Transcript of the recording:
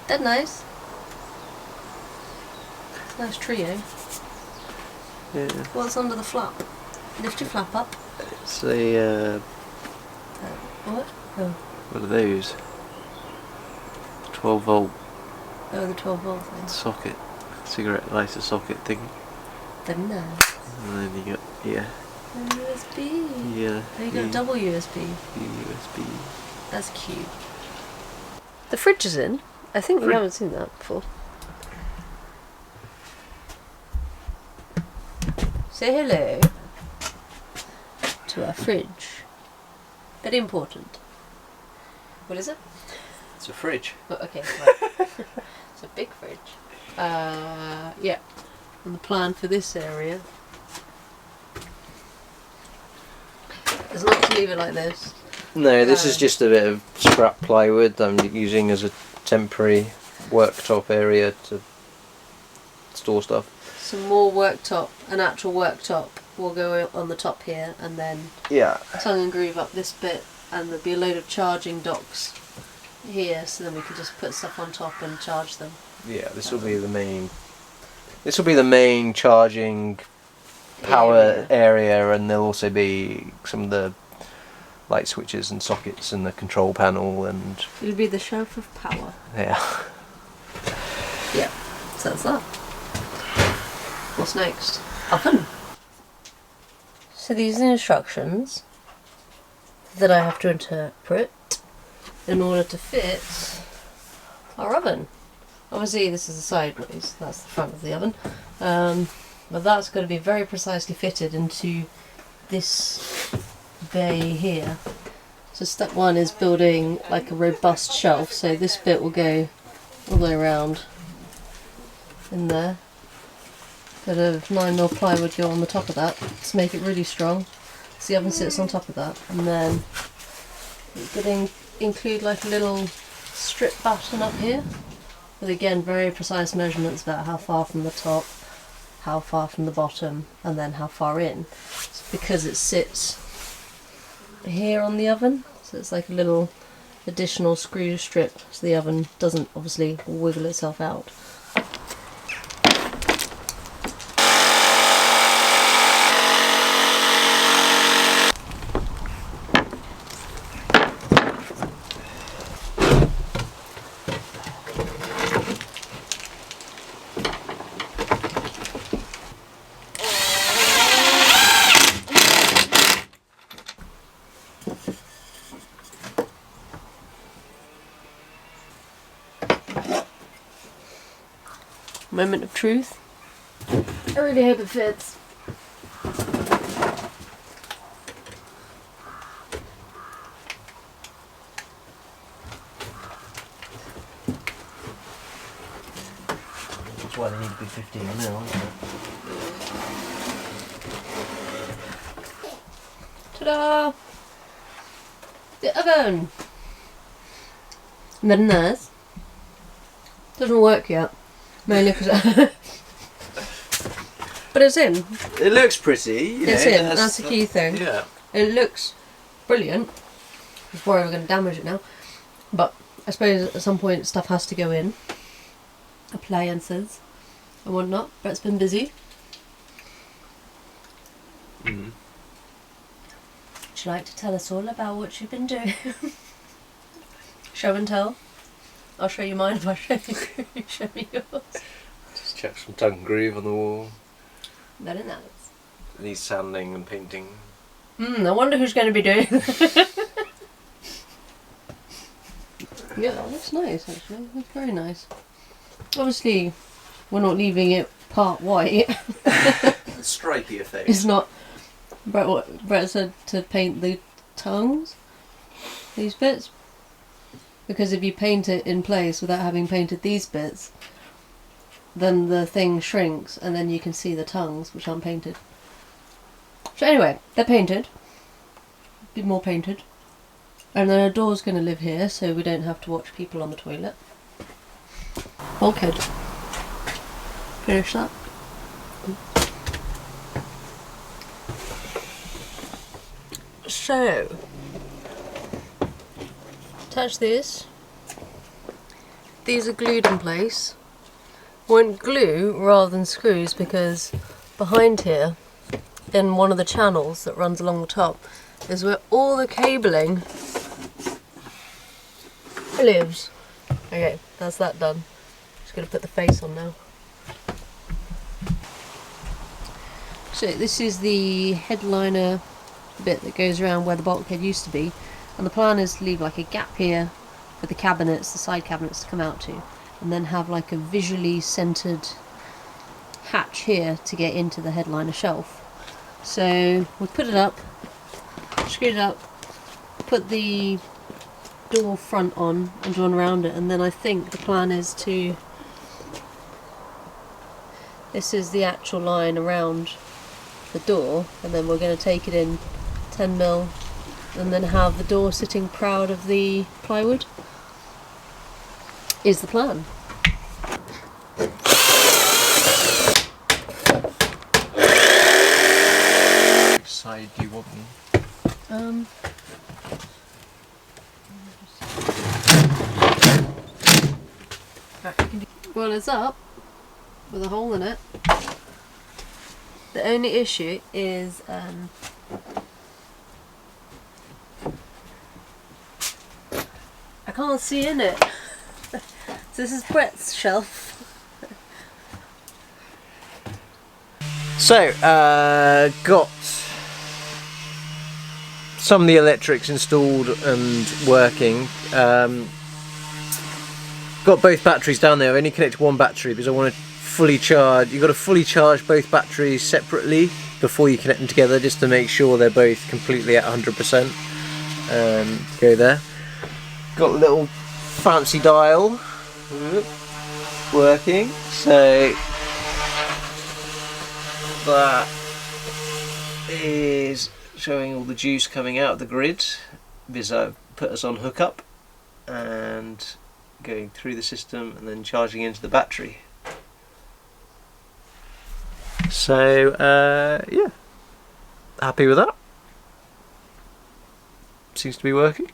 Dead nice. Nice trio. Yeah. What's under the flap? Lift your flap up. It's a What? Oh. what are those? 12 volt Oh, the 12 volt thing. socket, cigarette lighter socket thing. Dead nice. And then you got USB. Yeah. Oh, you got double USB. USB. That's cute. The fridge is in. I think we haven't seen that before. Say hello to our fridge. Very important. What is it? It's a fridge. Oh, okay, right. It's a big fridge. Yeah. And the plan for this area is not to leave it like this. No, this is just a bit of scrap plywood I'm using as a temporary worktop area to store stuff. Some more worktop, an actual worktop will go on the top here, and then tongue and groove up this bit, and there'll be a load of charging docks here, so then we can just put stuff on top and charge them. Yeah, this will be the main. This will be the main charging power area, and there'll also be some of the light switches and sockets and the control panel, and It'll be the shelf of power. Yeah. Yeah, so that's that. What's next? Oven. So these are the instructions that I have to interpret in order to fit our oven. Obviously this is the sideways, that's the front of the oven, but that's going to be very precisely fitted into this bay here. So step one is building like a robust shelf, so this bit will go all the way around in there. Bit of 9mm plywood go on the top of that to make it really strong. So the oven sits on top of that, and then you could include like a little strip batten up here with again very precise measurements about how far from the top, how far from the bottom, and then how far in. It's because it sits here on the oven, so it's like a little additional screw strip so the oven doesn't obviously wiggle itself out. Moment of truth. I really hope it fits. That's why they need to be 15 mil, isn't it? Ta-da! The oven! Very nice. Doesn't work yet. Mainly because but it's in. It looks pretty. It's in. That's the key thing. Yeah. It looks brilliant. I'm worried we're going to damage it now. But I suppose at some point stuff has to go in. Appliances and whatnot. Brett's been busy. Mm. Would you like to tell us all about what you've been doing? Show and tell. I'll show you mine if I show you. You show me yours. Just check some tongue and groove on the wall. Very nice. It needs sanding and painting. I wonder who's going to be doing Yeah, that looks nice actually. That's very nice. Obviously, we're not leaving it part white. Stripy effect. It's not. Brett said to paint the tongues, these bits, because if you paint it in place without having painted these bits, then the thing shrinks and then you can see the tongues which aren't painted. So anyway, they're painted. Be more painted. And then a door's going to live here so we don't have to watch people on the toilet. Bulkhead. Finish that. So, attach this these are glued in place. Went glue rather than screws because behind here, in one of the channels that runs along the top, is where all the cabling lives. Okay, that's that done. Just gonna put the face on now. So this is the headliner bit that goes around where the bulkhead used to be, and the plan is to leave like a gap here for the cabinets, the side cabinets to come out to, and then have like a visually centered hatch here to get into the headliner shelf. So we'll put it up, screw it up, put the door front on and run around it, and then I think the plan is to, this is the actual line around the door, and then we're going to take it in 10mm and then have the door sitting proud of the plywood, is the plan. Which side do you want me? Well, it's up with a hole in it. The only issue is I can't see in it. So this is Brett's shelf. So, got some of the electrics installed and working. Got both batteries down there. I've only connected one battery because I want to fully charge. You've got to fully charge both batteries separately before you connect them together, just to make sure they're both completely at 100%. Go there. Got a little fancy dial working. So that is showing all the juice coming out of the grid because I've put us on hookup and going through the system and then charging into the battery. So yeah, happy with that. Seems to be working.